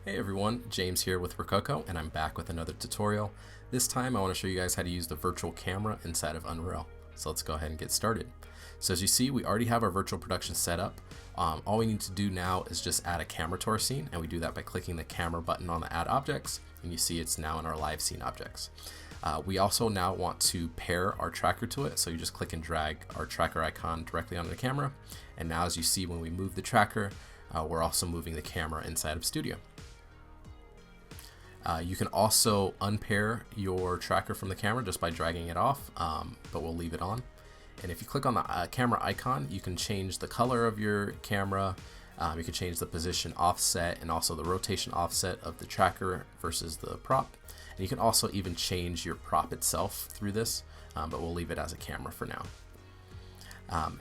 Hey everyone, James here with Rokoko, and I'm back with another tutorial. This time I want to show you guys how to use the virtual camera inside of Unreal. So let's go ahead and get started. So as you see, we already have our virtual production set up. All we need to do now is just add a camera to our scene, and we do that by clicking the camera button on the Add Objects, and you see it's now in our live scene objects. We also now want to pair our tracker to it, so you just click and drag our tracker icon directly onto the camera, and now as you see when we move the tracker, we're also moving the camera inside of Studio. You can also unpair your tracker from the camera just by dragging it off, but we'll leave it on. And if you click on the camera icon, you can change the color of your camera, you can change the position offset and also the rotation offset of the tracker versus the prop. And you can also even change your prop itself through this, but we'll leave it as a camera for now.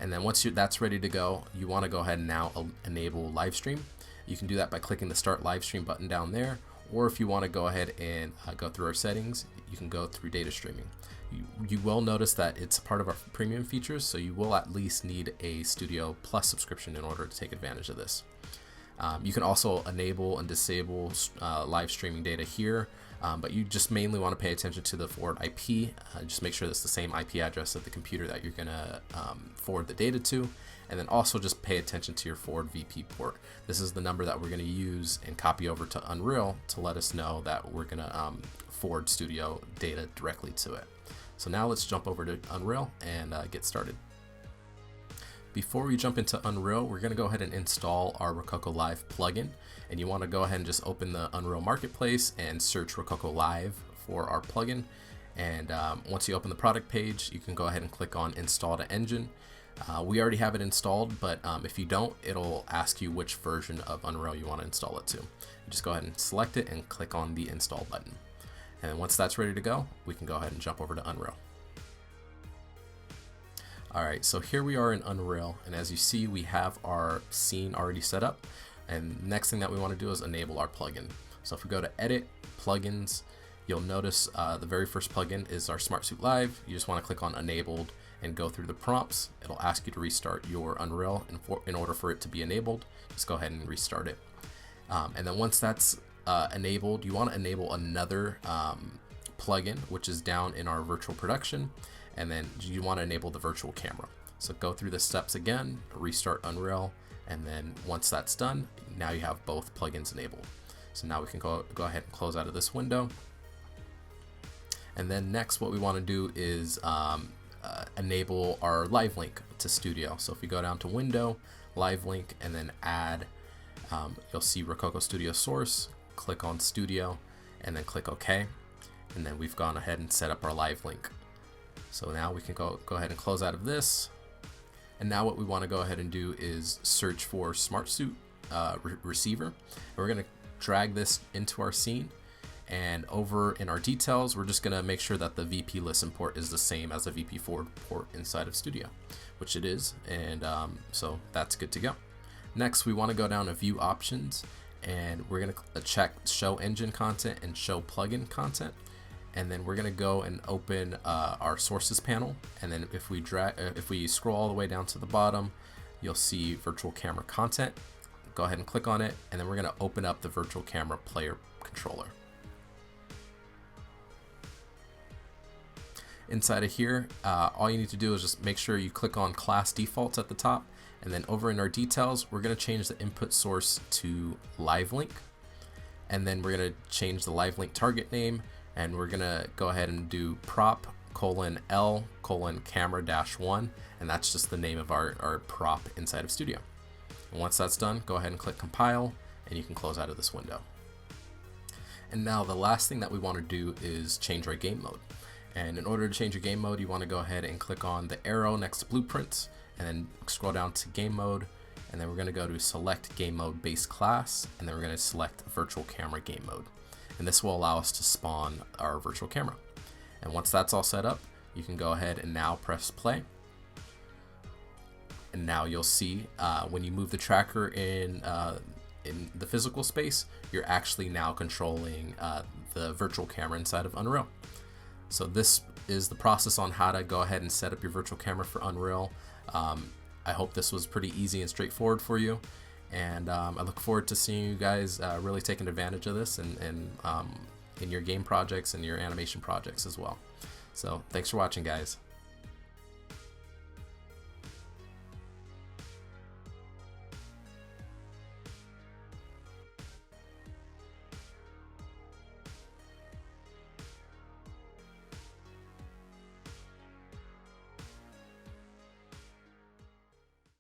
And then once that's ready to go, you want to go ahead and now enable live stream. You can do that by clicking the Start Live Stream button down there, or if you want to go ahead and go through our settings, you can go through data streaming. You will notice that it's part of our premium features, so you will at least need a Studio Plus subscription in order to take advantage of this. You can also enable and disable live streaming data here, but you just mainly want to pay attention to the forward IP. Just make sure that's the same IP address of the computer that you're going to forward the data to, and then also just pay attention to your forward VP port. This is the number that we're going to use and copy over to Unreal to let us know that we're going to forward Studio data directly to it. So now let's jump over to Unreal and get started. Before we jump into Unreal, we're going to go ahead and install our Rokoko Live plugin, and you want to go ahead and just open the Unreal Marketplace and search Rokoko Live for our plugin. And once you open the product page, you can go ahead and click on Install to Engine. We already have it installed, but if you don't, it'll ask you which version of Unreal you want to install it to. You just go ahead and select it and click on the Install button. And then once that's ready to go, we can go ahead and jump over to Unreal. Alright, so here we are in Unreal, and as you see, we have our scene already set up, and next thing that we want to do is enable our plugin. So if we go to Edit, Plugins, you'll notice the very first plugin is our Smart Suit Live. You just want to click on Enabled and go through the prompts. It'll ask you to restart your Unreal, and in order for it to be enabled, just go ahead and restart it. And then once that's enabled, you want to enable another plugin, which is down in our virtual production, and then you want to enable the virtual camera. So go through the steps again, restart Unreal, and then once that's done, now you have both plugins enabled. So now we can go ahead and close out of this window. And then next what we want to do is enable our live link to Studio. So if you go down to Window, Live Link, and then Add, you'll see Rokoko Studio Source, click on Studio, and then click OK. And then we've gone ahead and set up our live link. So now we can go ahead and close out of this. And now what we want to go ahead and do is search for Smart Suit Receiver. And we're going to drag this into our scene. And over in our details, we're just going to make sure that the VP listen port is the same as the VP forward port inside of Studio, which it is. And so that's good to go. Next, we want to go down to View Options, and we're going to check Show Engine Content and Show Plugin Content. And then we're going to go and open our Sources panel. And then if we scroll all the way down to the bottom, you'll see Virtual Camera Content. Go ahead and click on it, and then we're going to open up the Virtual Camera Player Controller. Inside of here, all you need to do is just make sure you click on Class Defaults at the top, and then over in our details, we're going to change the input source to Live Link, and then we're going to change the Live Link target name, and we're going to go ahead and do prop::L::camera-1, and that's just the name of our prop inside of Studio. And once that's done, go ahead and click Compile, and you can close out of this window. And now the last thing that we want to do is change our game mode. And in order to change your game mode, you want to go ahead and click on the arrow next to Blueprints, and then scroll down to Game Mode, and then we're going to go to Select Game Mode Base Class, and then we're going to select Virtual Camera Game Mode. And this will allow us to spawn our virtual camera. And once that's all set up, you can go ahead and now press play. And now you'll see when you move the tracker in the physical space, you're actually now controlling the virtual camera inside of Unreal. So this is the process on how to go ahead and set up your virtual camera for Unreal. I hope this was pretty easy and straightforward for you. And I look forward to seeing you guys really taking advantage of this and in your game projects and your animation projects as well. So thanks for watching, guys.